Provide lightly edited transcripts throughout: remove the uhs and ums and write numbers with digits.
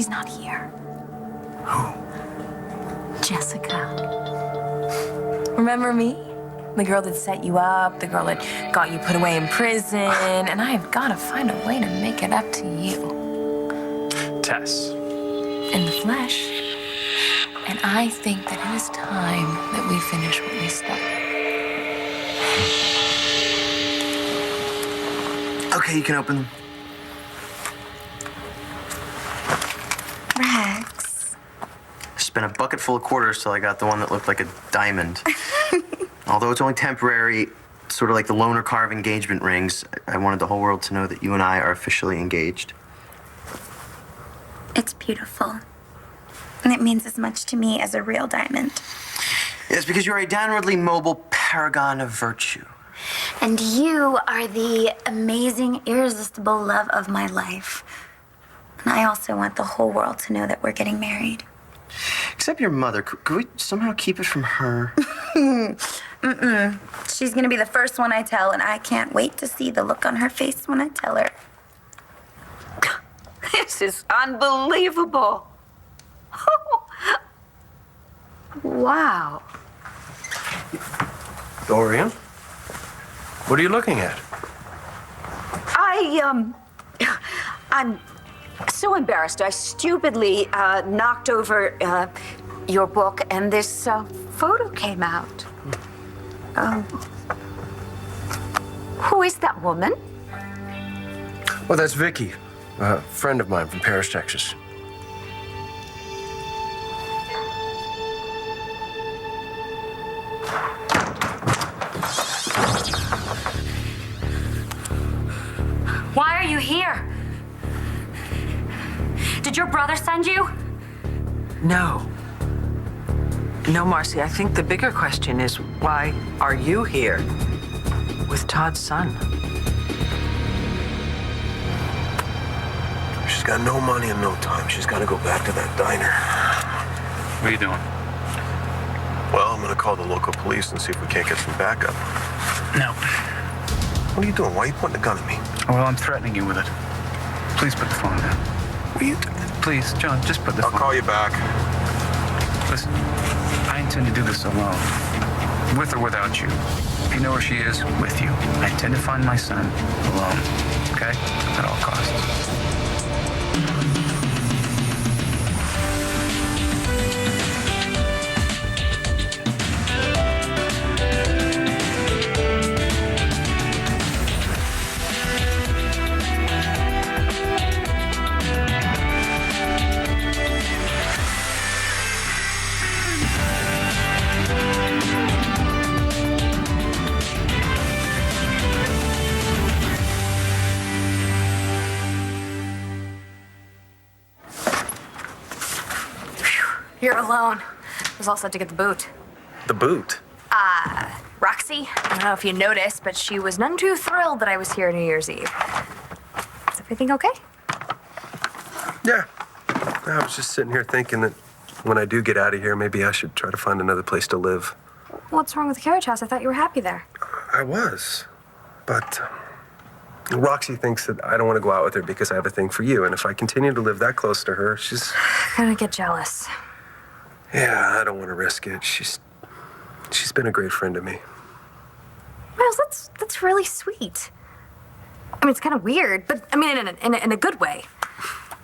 she's not here. Who? Jessica. Remember me? The girl that set you up, the girl that got you put away in prison, and I have got to find a way to make it up to you. Tess. In the flesh. And I think that it is time that we finish what we started. Okay, you can open them. Rex. I spent a bucket full of quarters till I got the one that looked like a diamond. Although it's only temporary, sort of like the loner carve engagement rings, I wanted the whole world to know that you and I are officially engaged. It's beautiful. And it means as much to me as a real diamond. Yes, because you're a downwardly mobile paragon of virtue. And you are the amazing, irresistible love of my life. And I also want the whole world to know that we're getting married. Except your mother. Could we somehow keep it from her? She's gonna be the first one I tell, and I can't wait to see the look on her face when I tell her. This is unbelievable. Wow. Dorian? What are you looking at? I'm so embarrassed. I stupidly knocked over your book, and this photo came out. Who is that woman? Well, that's Vicky, a friend of mine from Paris, Texas. Why are you here? Did your brother send you? No. No, Marcy, I think the bigger question is, why are you here with Todd's son? She's got no money and no time. She's got to go back to that diner. What are you doing? Well, I'm going to call the local police and see if we can't get some backup. No. What are you doing? Why are you pointing a gun at me? Well, I'm threatening you with it. Please put the phone down. What are you doing? Please, John, just put the I'll phone. call you back. Listen, I intend to do this alone. With or without you. If you know where she is, with you. I intend to find my son alone. Okay? At all costs. You're alone. I was all set to get the boot. The boot? Roxy, I don't know if you noticed, but she was none too thrilled that I was here New Year's Eve. Is everything okay? Yeah. I was just sitting here thinking that when I do get out of here, maybe I should try to find another place to live. What's wrong with the carriage house? I thought you were happy there. I was. But Roxy thinks that I don't want to go out with her because I have a thing for you. And if I continue to live that close to her, she's... I'm gonna get jealous. Yeah, I don't want to risk it. She's been a great friend to me. Miles, that's really sweet. I mean, it's kind of weird, but I mean, in a good way.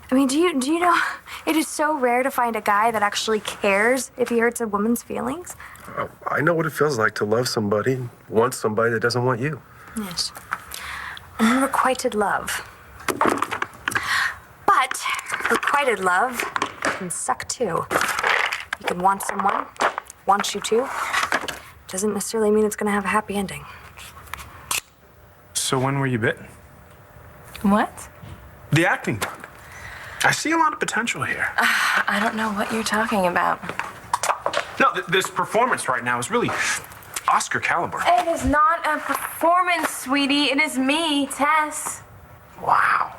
I mean, do you know, it is so rare to find a guy that actually cares if he hurts a woman's feelings. I know what it feels like to love somebody, want somebody that doesn't want you. Yes. Unrequited love. But requited love can suck too. You can want someone, want you to. Doesn't necessarily mean it's gonna have a happy ending. So when were you bitten? What? The acting bug. I see a lot of potential here. I don't know what you're talking about. No, this performance right now is really Oscar caliber. It is not a performance, sweetie. It is me, Tess. Wow.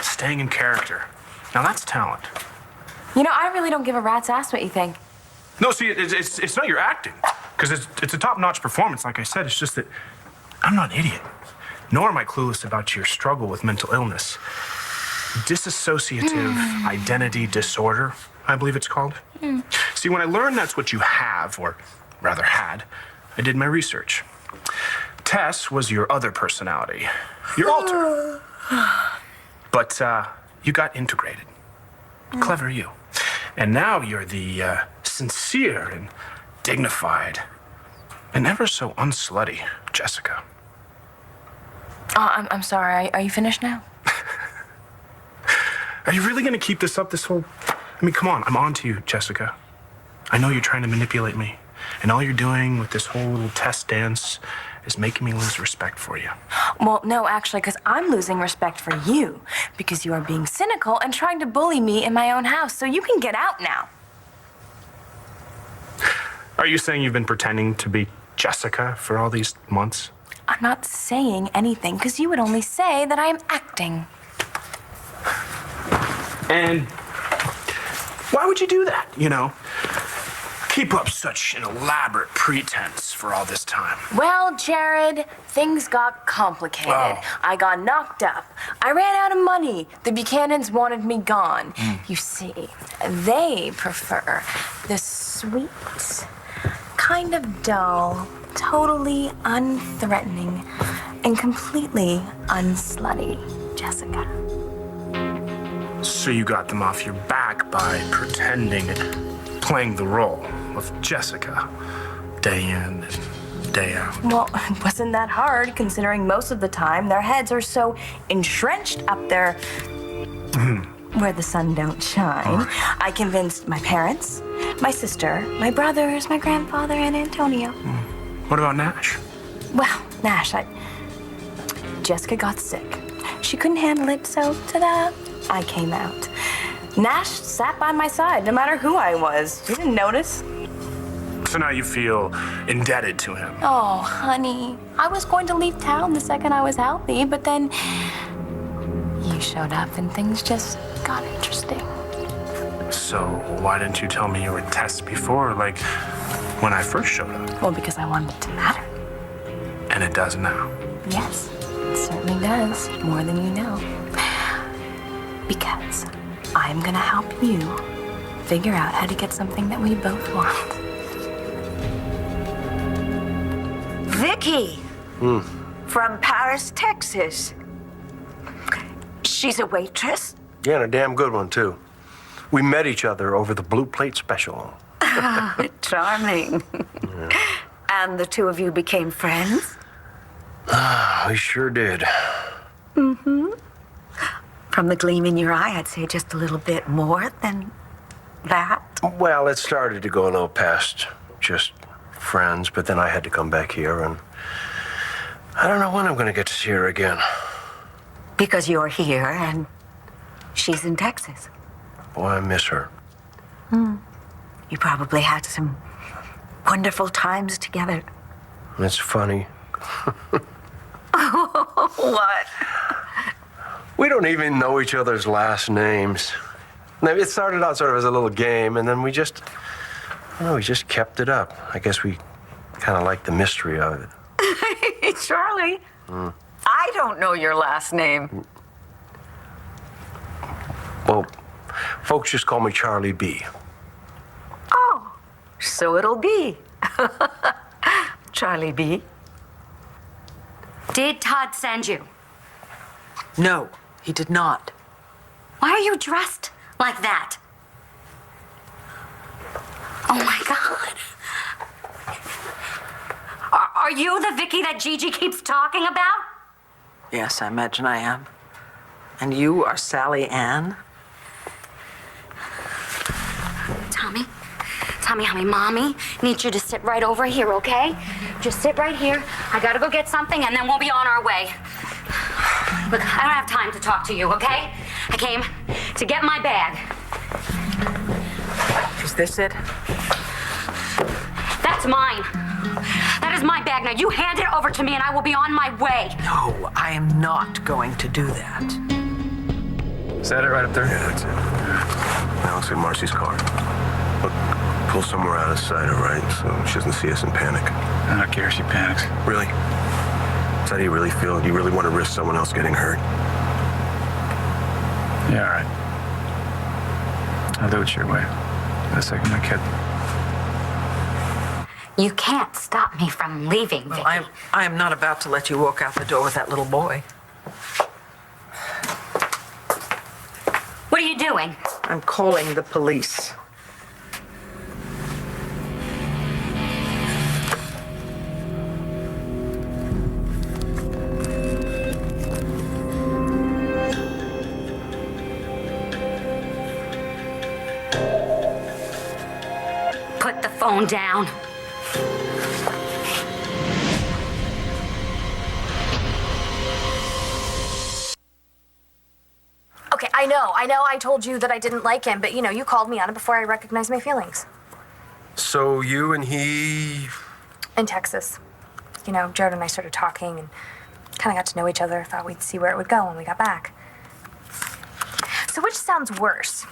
Staying in character. Now that's talent. You know, I really don't give a rat's ass what you think. No, see, it's not your acting. Because it's a top-notch performance, like I said. It's just that I'm not an idiot. Nor am I clueless about your struggle with mental illness. dissociative identity disorder, I believe it's called. See, when I learned that's what you have, or rather had, I did my research. Tess was your other personality, your alter. But you got integrated. Clever you. And now you're the sincere and dignified and ever so unslutty Jessica. Oh, I'm sorry. Are you finished now? Are you really going to keep this up this whole... I mean, come on, I'm on to you, Jessica. I know you're trying to manipulate me. And all you're doing with this whole little test dance is making me lose respect for you. Well, no, actually, because I'm losing respect for you. Because you are being cynical and trying to bully me in my own house. So you can get out now. Are you saying you've been pretending to be Jessica for all these months? I'm not saying anything, because you would only say that I am acting. And why would you do that, you know? Keep up such an elaborate pretense for all this time. Well, Jared, things got complicated. Oh. I got knocked up. I ran out of money. The Buchanans wanted me gone. You see, they prefer the sweet, kind of dull, totally unthreatening, and completely unslutty Jessica. So you got them off your back by pretending, playing the role of Jessica, day in and day out. Well, it wasn't that hard, considering most of the time their heads are so entrenched up there where the sun don't shine. I convinced my parents, my sister, my brothers, my grandfather, and Antonio. What about Nash? Well, Nash, Jessica got sick. She couldn't handle it, so ta-da, I came out. Nash sat by my side, no matter who I was. He didn't notice. So now you feel indebted to him. Oh, honey, I was going to leave town the second I was healthy, but then you showed up and things just got interesting. So why didn't you tell me you were Tess before, like when I first showed up? Well, because I wanted it to matter. And it does now. Yes, it certainly does, more than you know. Because I'm gonna help you figure out how to get something that we both want. Vicky from Paris, Texas. She's a waitress. Yeah, and a damn good one, too. We met each other over the Blue Plate special. Charming. And the two of you became friends? We sure did. From the gleam in your eye, I'd say just a little bit more than that. Well, it started to go a little past just friends, but then I had to come back here, and I don't know when I'm going to get to see her again. Because you're here and she's in Texas. Boy, I miss her. You probably had some wonderful times together. It's funny. What? We don't even know each other's last names. Now, it started out sort of as a little game, and then we just kept it up. I guess we kind of liked the mystery of it. Hey, Charlie. I don't know your last name. Well, folks just call me Charlie B. Oh, so it'll be. Charlie B. Did Todd send you? No, he did not. Why are you dressed like that? Oh my God. Are you the Vicky that Gigi keeps talking about? Yes, I imagine I am. And you are Sally Ann? Tommy, honey, Mommy needs you to sit right over here, okay? Just sit right here. I gotta go get something and then we'll be on our way. Look, I don't have time to talk to you, okay? I came to get my bag. Is this it? That's mine. That is my bag. Now you hand it over to me and I will be on my way. No, I am not going to do that. Is that it right up there? Yeah, that's it. Now looks like Marcy's car. Look, pull somewhere out of sight, all right? So she doesn't see us and panic. I don't care if she panics. Really? Is that how you really feel? Do you really want to risk someone else getting hurt? Yeah, all right. I'll do it your way. For the sake of my kid. You can't stop me from leaving, Vicky. Well, I am not about to let you walk out the door with that little boy. What are you doing? I'm calling the police. Put the phone down. Okay, I know I told you that I didn't like him, but you called me on it before I recognized my feelings. So you and he... In Texas. Jared and I started talking and kind of got to know each other, thought we'd see where it would go when we got back. So which sounds worse?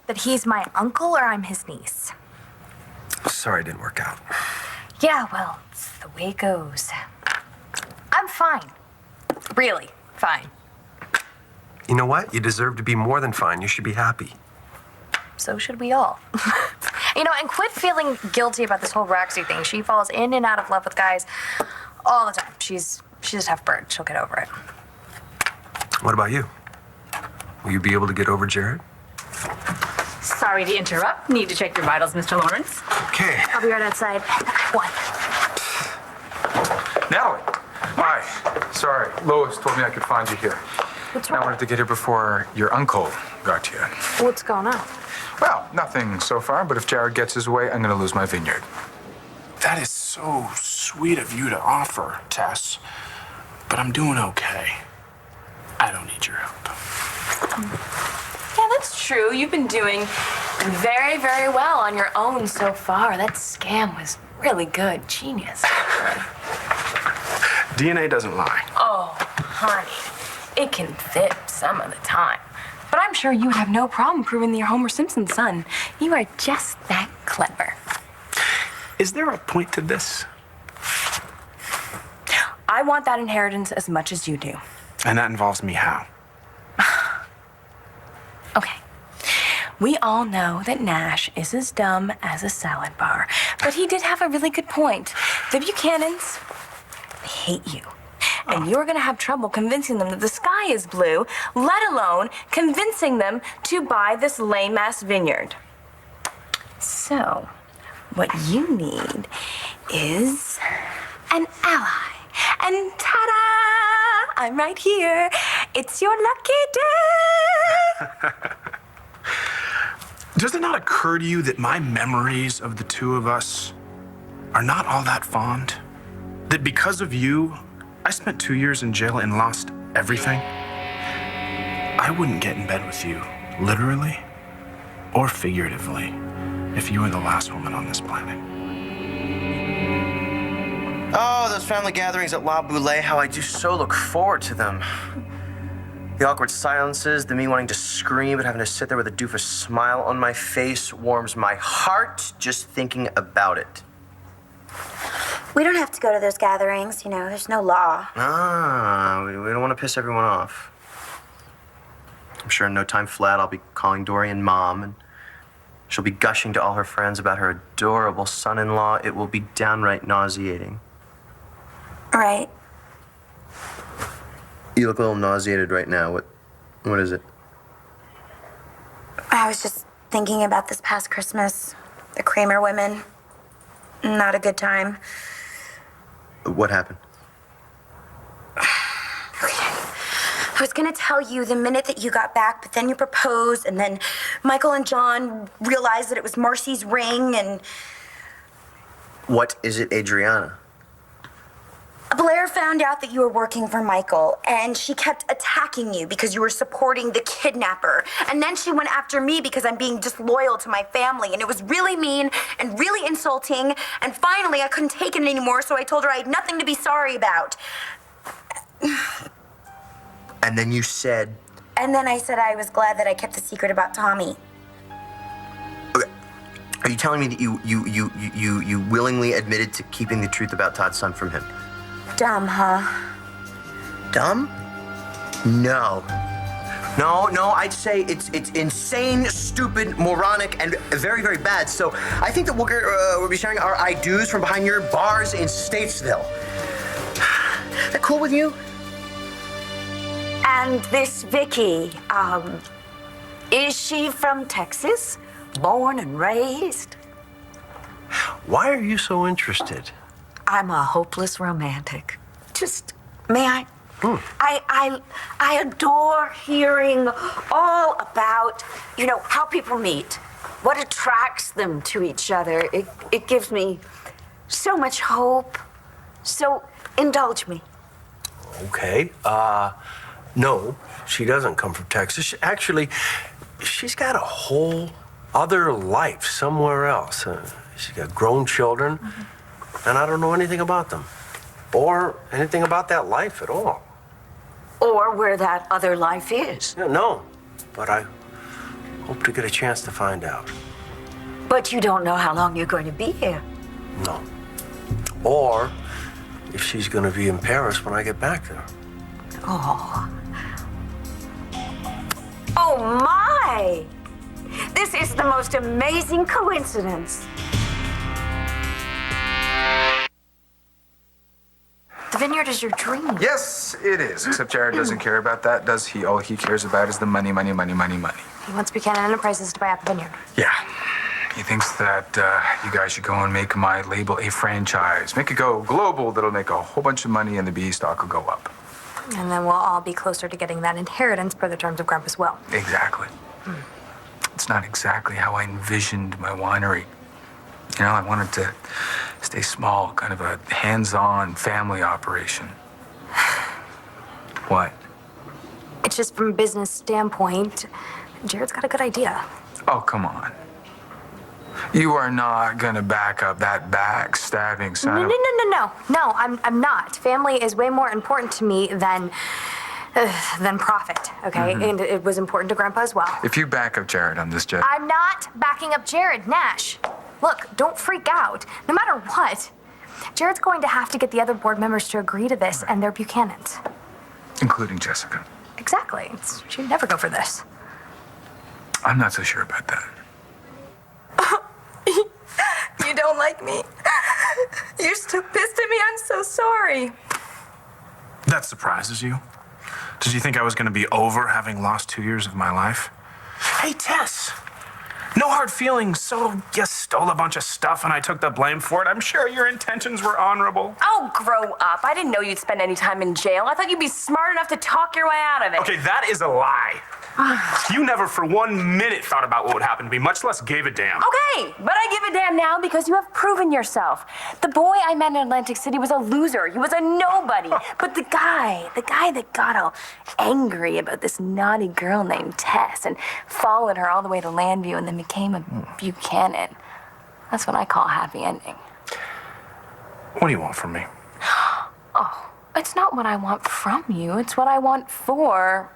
That he's my uncle or I'm his niece? Sorry it didn't work out. Yeah, well, it's the way it goes. I'm fine. Really fine. You know what? You deserve to be more than fine. You should be happy. So should we all. And quit feeling guilty about this whole Roxy thing. She falls in and out of love with guys all the time. She's a tough bird. She'll get over it. What about you? Will you be able to get over Jared? Sorry to interrupt. Need to check your vitals, Mr. Lawrence. Okay. I'll be right outside. One. Natalie. Hi. Sorry, Lois told me I could find you here. What's I wrong? wanted to get here before your uncle got to you. What's going on? Well, nothing so far, but if Jared gets his way, I'm going to lose my vineyard. That is so sweet of you to offer, Tess. But I'm doing okay. I don't need your help. Yeah, that's true. You've been doing very, very well on your own so far. That scam was really good. Genius. DNA doesn't lie. Oh, honey, it can fit some of the time. But I'm sure you would have no problem proving that you're Homer Simpson's son. You are just that clever. Is there a point to this? I want that inheritance as much as you do. And that involves me how? Okay. We all know that Nash is as dumb as a salad bar. But he did have a really good point. The Buchanans hate you. And you're gonna have trouble convincing them that the sky is blue, let alone convincing them to buy this lame-ass vineyard. So, what you need is an ally. And ta-da! I'm right here. It's your lucky day. Does it not occur to you that my memories of the two of us are not all that fond? That because of you, I spent 2 years in jail and lost everything? I wouldn't get in bed with you, literally or figuratively, if you were the last woman on this planet. Oh, those family gatherings at La Boulée, how I do so look forward to them. The awkward silences, the me wanting to scream but having to sit there with a doofus smile on my face warms my heart just thinking about it. We don't have to go to those gatherings, there's no law. We don't want to piss everyone off. I'm sure in no time flat I'll be calling Dorian Mom, and she'll be gushing to all her friends about her adorable son-in-law. It will be downright nauseating. Right. You look a little nauseated right now. What is it? I was just thinking about this past Christmas. The Kramer women. Not a good time. What happened? I was gonna tell you the minute that you got back, but then you proposed, and then Michael and John realized that it was Marcy's ring, and... What is it, Adriana? Blair found out that you were working for Michael, and she kept attacking you because you were supporting the kidnapper. And then she went after me because I'm being disloyal to my family, and it was really mean and really insulting. And finally, I couldn't take it anymore, so I told her I had nothing to be sorry about. And then you said... And then I said I was glad that I kept the secret about Tommy. Okay. Are you telling me that you willingly admitted to keeping the truth about Todd's son from him? Dumb, huh? Dumb? No. No, I'd say it's insane, stupid, moronic, and very, very bad. So I think that we'll be sharing our I-dos from behind your bars in Statesville. That cool with you? And this Vicky, is she from Texas? Born and raised? Why are you so interested? I'm a hopeless romantic. Just, may I? I adore hearing all about, how people meet, what attracts them to each other. It gives me so much hope. So indulge me. Okay. No, she doesn't come from Texas. Actually, she's got a whole other life somewhere else. She's got grown children, and I don't know anything about them or anything about that life at all. Or where that other life is. Yeah, no, but I hope to get a chance to find out. But you don't know how long you're going to be here. No. Or if she's going to be in Paris when I get back there. Oh. Oh, my! This is the most amazing coincidence. The vineyard is your dream. Yes, it is. Except Jared doesn't care about that, does he? All he cares about is the money, money, money, money, money. He wants Buchanan Enterprises to buy out the vineyard. Yeah. He thinks that you guys should go and make my label a franchise. Make it go global. That'll make a whole bunch of money and the B stock will go up. And then we'll all be closer to getting that inheritance per the terms of Grandpa's will. Exactly. It's not exactly how I envisioned my winery. I wanted to stay small, kind of a hands-on family operation. What? It's just from a business standpoint, Jared's got a good idea. Oh, come on. You are not gonna back up that backstabbing son of... No, I'm not. Family is way more important to me than profit, okay? And it was important to Grandpa as well. If you back up Jared on this, Jet... I'm not backing up Jared, Nash. Look, don't freak out. No matter what, Jared's going to have to get the other board members to agree to this, and they're Buchanans. Including Jessica. Exactly. She'd never go for this. I'm not so sure about that. You don't like me? You're still pissed at me? I'm so sorry. That surprises you? Did you think I was going to be over having lost 2 years of my life? Hey, Tess. No hard feelings, so you stole a bunch of stuff and I took the blame for it. I'm sure your intentions were honorable. Oh, grow up. I didn't know you'd spend any time in jail. I thought you'd be smart enough to talk your way out of it. Okay, that is a lie. You never for 1 minute thought about what would happen to me, much less gave a damn. Okay, but I give a damn now because you have proven yourself. The boy I met in Atlantic City was a loser. He was a nobody. But the guy that got all angry about this naughty girl named Tess and followed her all the way to Landview and then became a Buchanan. That's what I call a happy ending. What do you want from me? Oh, it's not what I want from you. It's what I want for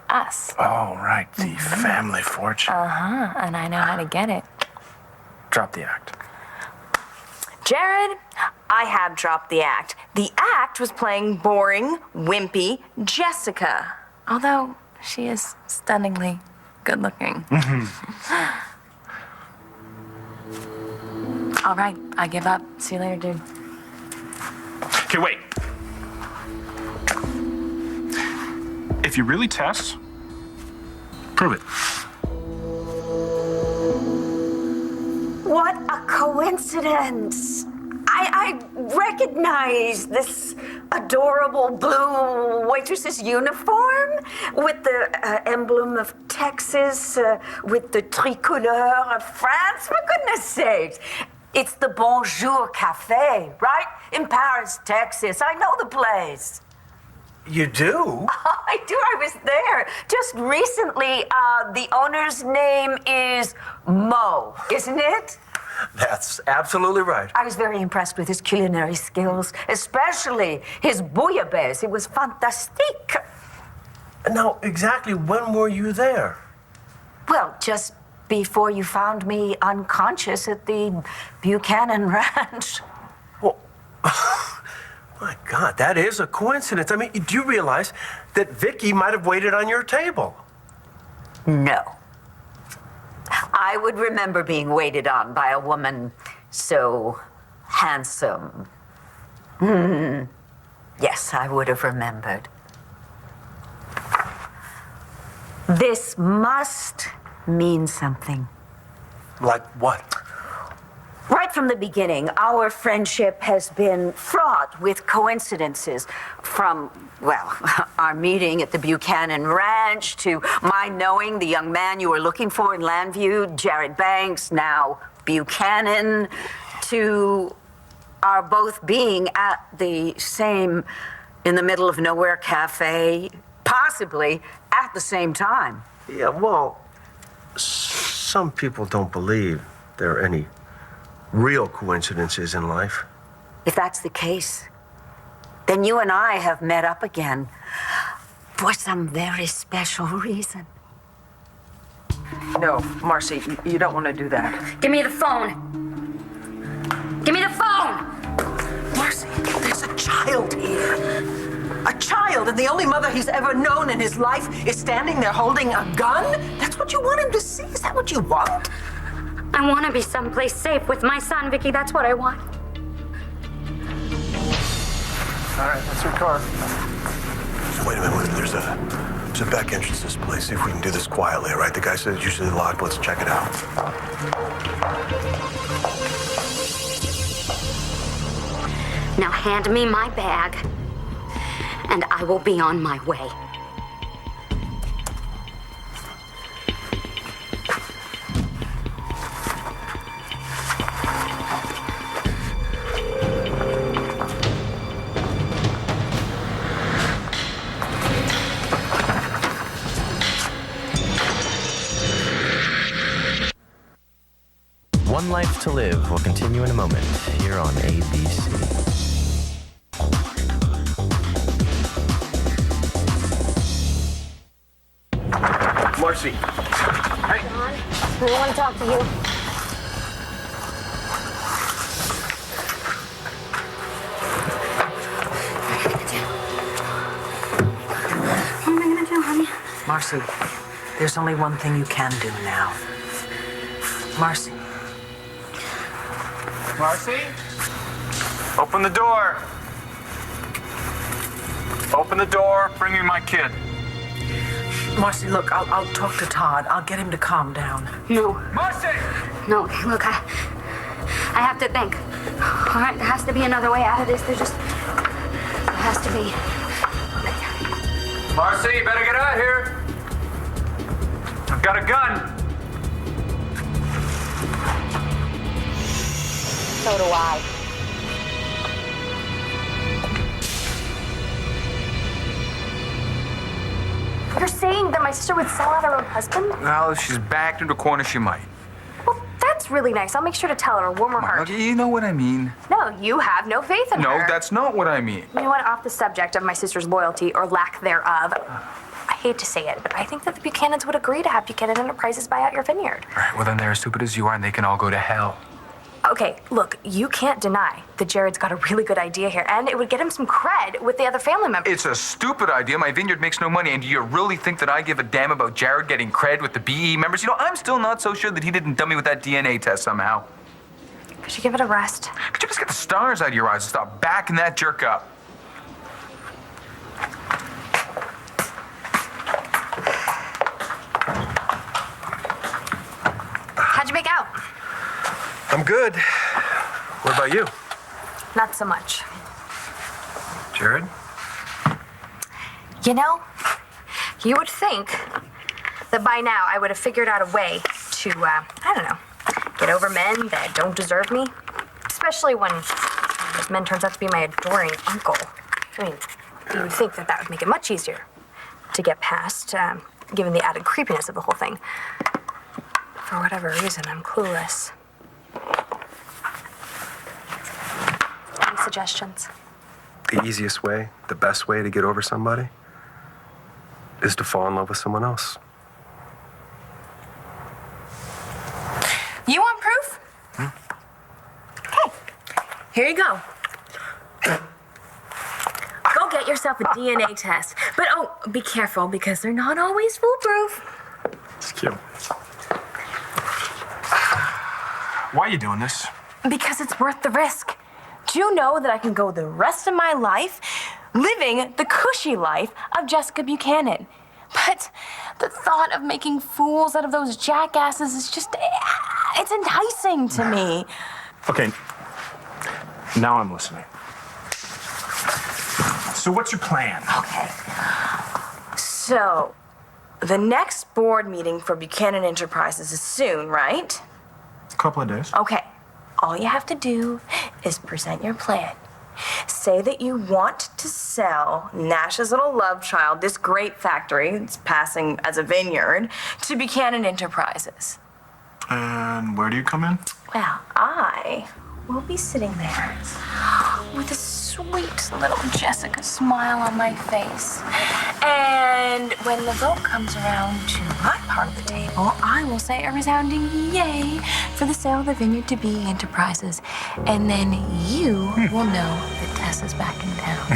us. Oh, right. The family fortune. And I know how to get it. Drop the act. Jared, I have dropped the act. The act was playing boring, wimpy Jessica. Although she is stunningly good looking. All right, I give up. See you later, dude. Okay, wait. If you really test, prove it. What a coincidence. I recognize this adorable blue waitress's uniform with the emblem of Texas, with the tricolore of France. For goodness sakes. It's the Bonjour Cafe, right? In Paris, Texas. I know the place. You do? I do. I was there just recently. The owner's name is Mo, isn't it? That's absolutely right. I was very impressed with his culinary skills, especially his bouillabaisse. It was fantastique. Now, exactly when were you there? Well, just before you found me unconscious at the Buchanan Ranch. Well, my God, that is a coincidence. I mean, do you realize that Vicky might have waited on your table? No. I would remember being waited on by a woman so handsome. Yes, I would have remembered. This must mean something. Like what? Right from the beginning, our friendship has been fraught with coincidences. From, well, our meeting at the Buchanan Ranch to my knowing the young man you were looking for in Landview, Jared Banks, now Buchanan, to our both being at the same in the middle of nowhere cafe, possibly at the same time. Yeah, well, some people don't believe there are any real coincidences in life. If that's the case, then you and I have met up again for some very special reason. No, Marcy, you don't want to do that. Give me the phone. Give me the phone! Marcy, there's a child here. A child, and the only mother he's ever known in his life is standing there holding a gun? That's what you want him to see? Is that what you want? I want to be someplace safe with my son, Vicky. That's what I want. All right, that's your car. Wait a minute. There's a back entrance to this place. See if we can do this quietly, all right? The guy said it's usually locked. Let's check it out. Now hand me my bag, and I will be on my way. One Life to Live will continue in a moment here on ABC. Marcy. Hey. John, I want to talk to you. What am I going to do, honey? Marcy, there's only one thing you can do now. Marcy. Marcy? Open the door. Open the door. Bring me my kid. Marcy, look, I'll talk to Todd. I'll get him to calm down. No. Marcy! No, look, I have to think. All right, there has to be another way out of this. There has to be. Marcy, you better get out of here. I've got a gun. So do I. You're saying that my sister would sell out her own husband? Well, if she's backed into a corner, she might. Well, that's really nice. I'll make sure to tell her, warm her heart. Okay, you know what I mean. No, you have no faith in her. No, that's not what I mean. You know what? Off the subject of my sister's loyalty, or lack thereof, I hate to say it, but I think that the Buchanans would agree to have Buchanan Enterprises buy out your vineyard. All right, well, then they're as stupid as you are, and they can all go to hell. Okay, look, you can't deny that Jared's got a really good idea here, and it would get him some cred with the other family members. It's a stupid idea. My vineyard makes no money, and do you really think that I give a damn about Jared getting cred with the BE members? You know, I'm still not so sure that he didn't dump me with that DNA test somehow. Could you give it a rest? Could you just get the stars out of your eyes and stop backing that jerk up? How'd you make out? I'm good. What about you? Not so much. Jared? You know, you would think that by now I would have figured out a way to, I don't know, get over men that don't deserve me. Especially when this man turns out to be my adoring uncle. I mean, you would think that that would make it much easier to get past, given the added creepiness of the whole thing. For whatever reason, I'm clueless. Any suggestions? The easiest way, the best way to get over somebody is to fall in love with someone else. You want proof? Okay. Here you go. Go get yourself a DNA test. But oh, be careful because they're not always foolproof. It's cute. Why are you doing this? Because it's worth the risk. Do you know that I can go the rest of my life living the cushy life of Jessica Buchanan? But the thought of making fools out of those jackasses is just, it's enticing to me. Okay, now I'm listening. So what's your plan? Okay. So, the next board meeting for Buchanan Enterprises is soon, right? A couple of days. Okay. All you have to do is present your plan. Say that you want to sell Nash's little love child, this grape factory that's passing as a vineyard, to Buchanan Enterprises. And where do you come in? Well, I will be sitting there with a sweet little Jessica smile on my face. And when the vote comes around to my part of the table, I will say a resounding yay for the sale of the vineyard to B Enterprises. And then you will know that Tess is back in town.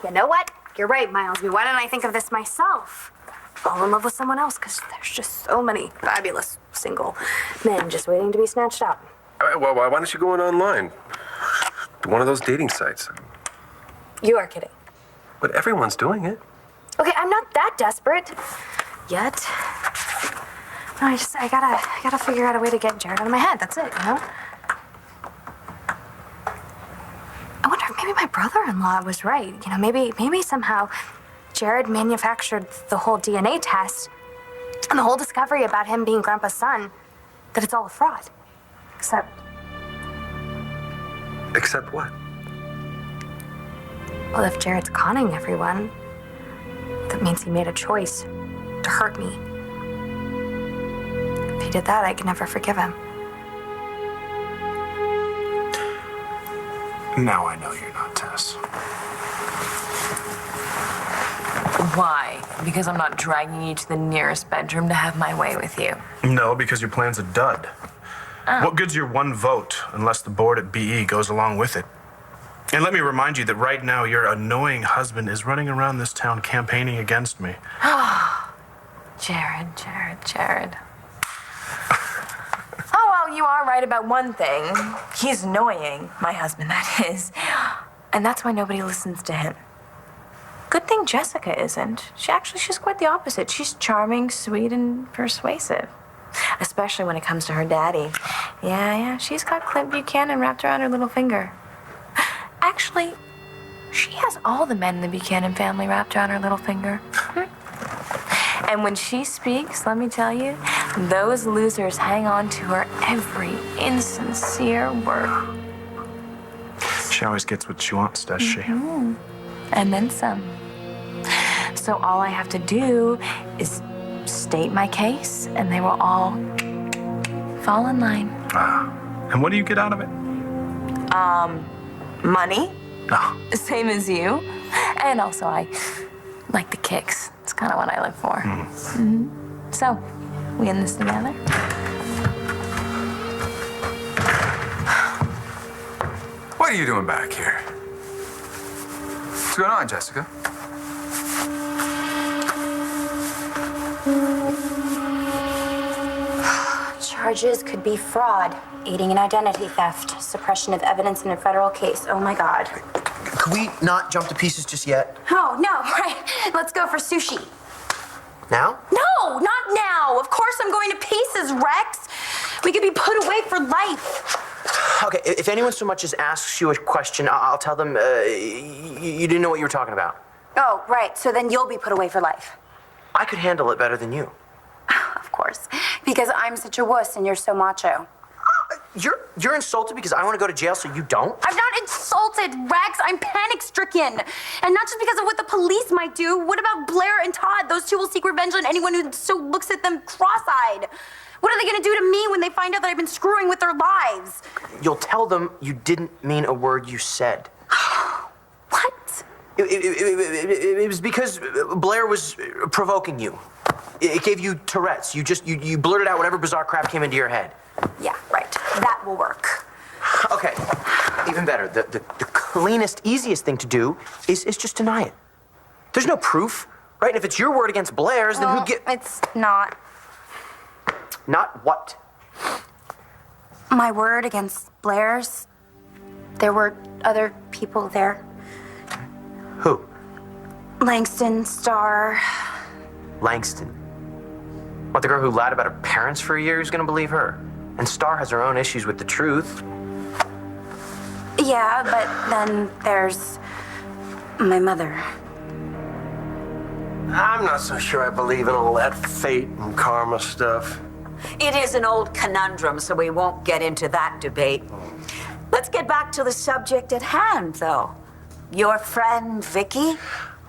You know what? You're right, Miles. I mean, why didn't I think of this myself? Fall in love with someone else, because there's just so many fabulous single men just waiting to be snatched up. Well, why don't you go online? One of those dating sites. You are kidding. But everyone's doing it. Okay, I'm not that desperate yet. No, I gotta figure out a way to get Jared out of my head. That's it, you know? I wonder if maybe my brother-in-law was right. You know, maybe somehow Jared manufactured the whole DNA test and the whole discovery about him being Grandpa's son, that it's all a fraud. Except what? Well, if Jared's conning everyone, that means he made a choice to hurt me. If he did that, I could never forgive him. Now I know you're not Tess. Why? Because I'm not dragging you to the nearest bedroom to have my way with you. No, because your plan's a dud. What good's your one vote unless the board at BE goes along with it? And let me remind you that right now your annoying husband is running around this town campaigning against me. Jared. Oh, well, you are right about one thing. He's annoying, my husband, that is. And that's why nobody listens to him. Good thing Jessica isn't. She's quite the opposite. She's charming, sweet, and persuasive. Especially when it comes to her daddy. Yeah, she's got Clint Buchanan wrapped around her little finger. Actually, she has all the men in the Buchanan family wrapped around her little finger. And when she speaks, let me tell you, those losers hang on to her every insincere word. She always gets what she wants, does she? And then some. So all I have to do is state my case, and they will all fall in line. And what do you get out of it? Money. Oh. Same as you. And also, I like the kicks. It's kind of what I live for. So, we in this together? What are you doing back here? What's going on, Jessica? Charges could be fraud, aiding in identity theft, suppression of evidence in a federal case. Oh my God. Could we not jump to pieces just yet? Oh, no, right. Let's go for sushi. Now? No, not now. Of course I'm going to pieces, Rex. We could be put away for life. Okay, if anyone so much as asks you a question, I'll tell them you didn't know what you were talking about. Oh, right. So then you'll be put away for life. I could handle it better than you. Of course. Because I'm such a wuss and you're so macho. You're insulted because I want to go to jail, so you don't? I'm not insulted, Rex. I'm panic-stricken. And not just because of what the police might do. What about Blair and Todd? Those two will seek revenge on anyone who so looks at them cross-eyed. What are they going to do to me when they find out that I've been screwing with their lives? You'll tell them you didn't mean a word you said. What? It was because Blair was provoking you. It gave you Tourette's. You blurted out whatever bizarre crap came into your head. Yeah, right. That will work. Okay. Even better, the cleanest, easiest thing to do is just deny it. There's no proof, right? And if it's your word against Blair's, then who It's not. Not what? My word against Blair's. There were other people there. Who? Langston, Starr. Langston. What, the girl who lied about her parents for a year? Who's gonna believe her? And Starr has her own issues with the truth. Yeah, but then there's my mother. I'm not so sure I believe in all that fate and karma stuff. It is an old conundrum, so we won't get into that debate. Let's get back to the subject at hand, though. Your friend, Vicky?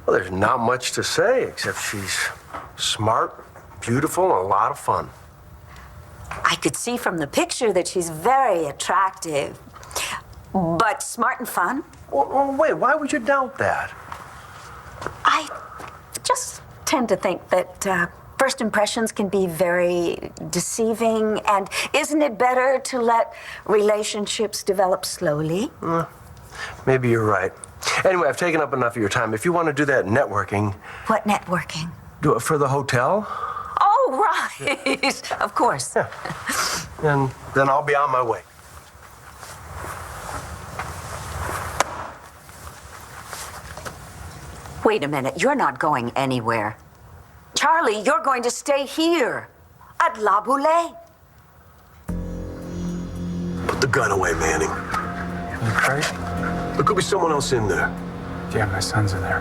Well, there's not much to say, except she's smart, beautiful, and a lot of fun. I could see from the picture that she's very attractive. But smart and fun? Well, wait, why would you doubt that? I just tend to think that first impressions can be very deceiving, and isn't it better to let relationships develop slowly? Maybe you're right. Anyway, I've taken up enough of your time. If you want to do that networking... What networking? Do it for the hotel? Oh, right. Of course. Yeah. And then I'll be on my way. Wait a minute. You're not going anywhere. Charlie, you're going to stay here at La Boulée. Put the gun away, Manning. You crazy? There could be someone else in there. Yeah, my son's in there.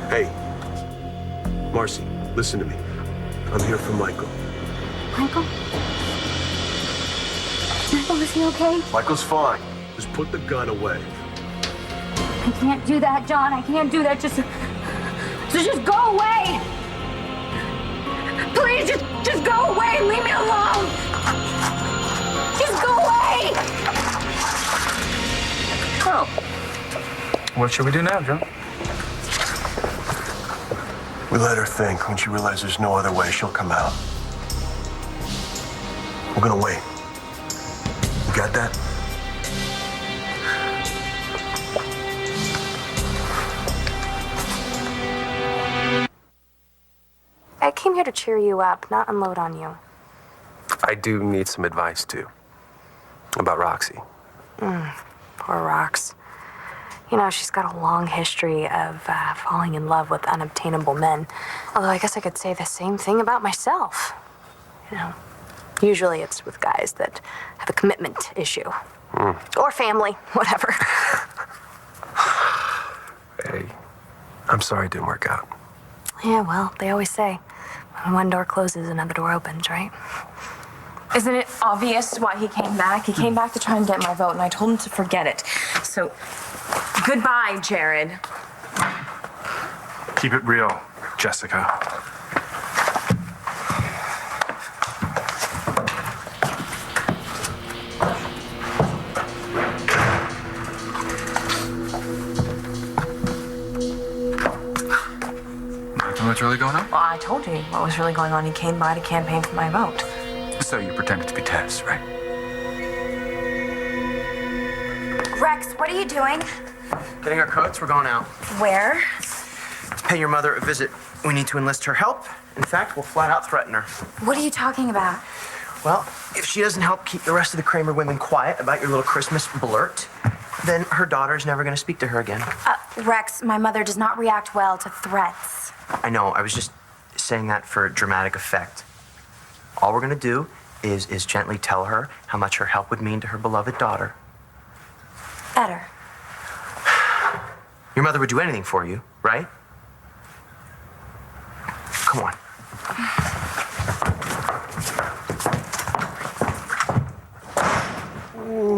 Hey, Marcy, listen to me. I'm here for Michael. Michael? Michael, is he okay? Michael's fine. Just put the gun away. I can't do that, John. I can't do that. Just go away. Please, just go away and leave me alone. Just go away. Oh. What should we do now, John? We let her think. When she realizes there's no other way, she'll come out. We're gonna wait. You got that? I came here to cheer you up, not unload on you. I do need some advice, too. About Roxy. Poor Rox. You know, she's got a long history of falling in love with unobtainable men. Although I guess I could say the same thing about myself. You know, usually it's with guys that have a commitment issue. Or family, whatever. Hey, I'm sorry it didn't work out. Yeah, well, they always say, when one door closes, another door opens, right? Isn't it obvious why he came back? He came back to try and get my vote, and I told him to forget it. So, goodbye, Jared. Keep it real, Jessica. What's really going on? Well, I told you what was really going on. He came by to campaign for my vote. So you pretended to be Tess, right? Rex, what are you doing? Getting our coats, we're going out. Where? To pay your mother a visit, we need to enlist her help. In fact, we'll flat out threaten her. What are you talking about? Well, if she doesn't help keep the rest of the Kramer women quiet about your little Christmas blurt, then her daughter's never going to speak to her again. Rex, my mother does not react well to threats. I know, I was just saying that for dramatic effect. All we're going to do is gently tell her how much her help would mean to her beloved daughter. Better. Your mother would do anything for you, right? Come on.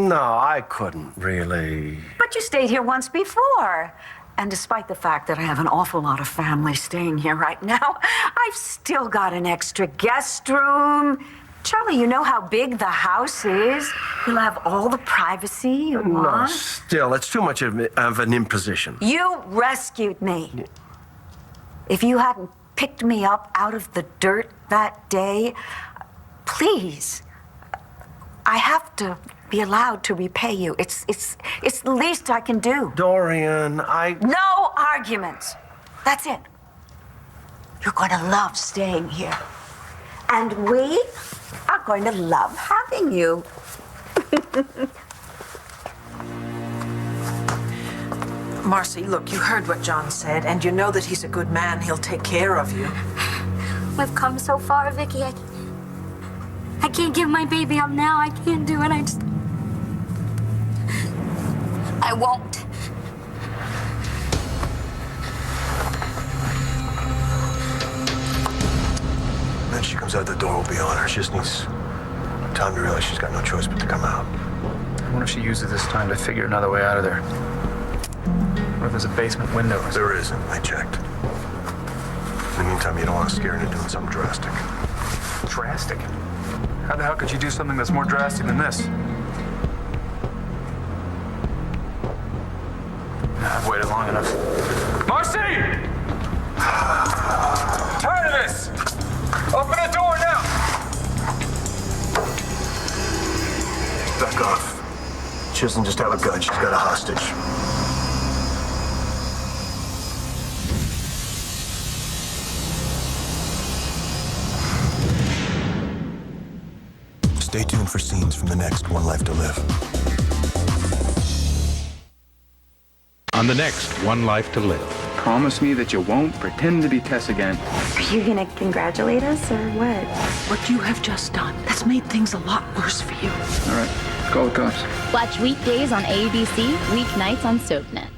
No, I couldn't really. But you stayed here once before. And despite the fact that I have an awful lot of family staying here right now, I've still got an extra guest room. Charlie, you know how big the house is. You'll have all the privacy you No, want. still, it's too much of an imposition. You rescued me. If you hadn't picked me up out of the dirt that day, please, I have to be allowed to repay you. It's the least I can do. Dorian, No arguments. That's it. You're going to love staying here. And we are going to love having you. Marcy, look, you heard what John said, and you know that he's a good man. He'll take care of you. We've come so far, Vicky. I can't give my baby up now. I can't do it. I won't. When she comes out the door, we'll be on her. She just needs time to realize she's got no choice but to come out. I wonder if she uses this time to figure another way out of there. What if there's a basement window or something? There isn't. I checked. In the meantime, you don't want to scare her into doing something drastic. Drastic? How the hell could you do something that's more drastic than this? I've waited long enough. Marcy! Tired of this! Open the door now! Back off. She doesn't just have a gun, she's got a hostage. Stay tuned for scenes from the next One Life to Live. On the next One Life to Live. Promise me that you won't pretend to be Tess again. Are you gonna congratulate us or what? What you have just done, that's made things a lot worse for you. All right, call the cops. Watch weekdays on ABC, weeknights on SoapNet.